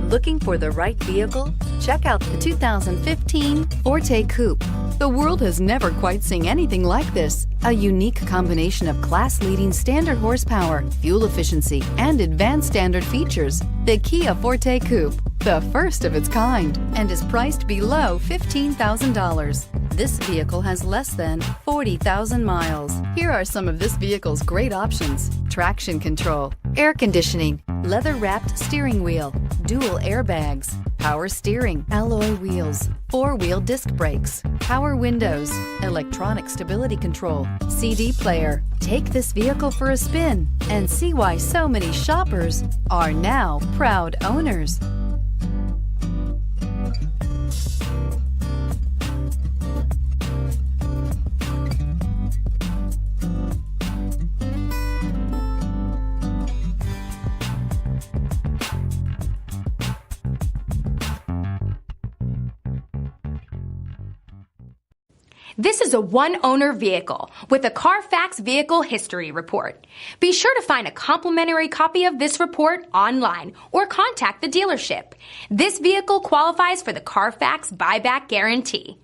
Looking for the right vehicle? Check out the 2015 Forte Koup. The world has never quite seen anything like this. A unique combination of class-leading standard horsepower, fuel efficiency, and advanced standard features. The Kia Forte Koup, the first of its kind, and is priced below $15,000. This vehicle has less than 40,000 miles. Here are some of this vehicle's great options: traction control, air conditioning, leather-wrapped steering wheel, dual airbags, power steering, alloy wheels, four-wheel disc brakes, power windows, electronic stability control, CD player. Take this vehicle for a spin and see why so many shoppers are now proud owners. This is a one-owner vehicle with a CARFAX Vehicle History Report. Be sure to find a complimentary copy of this report online or contact the dealership. This vehicle qualifies for the CARFAX Buyback Guarantee.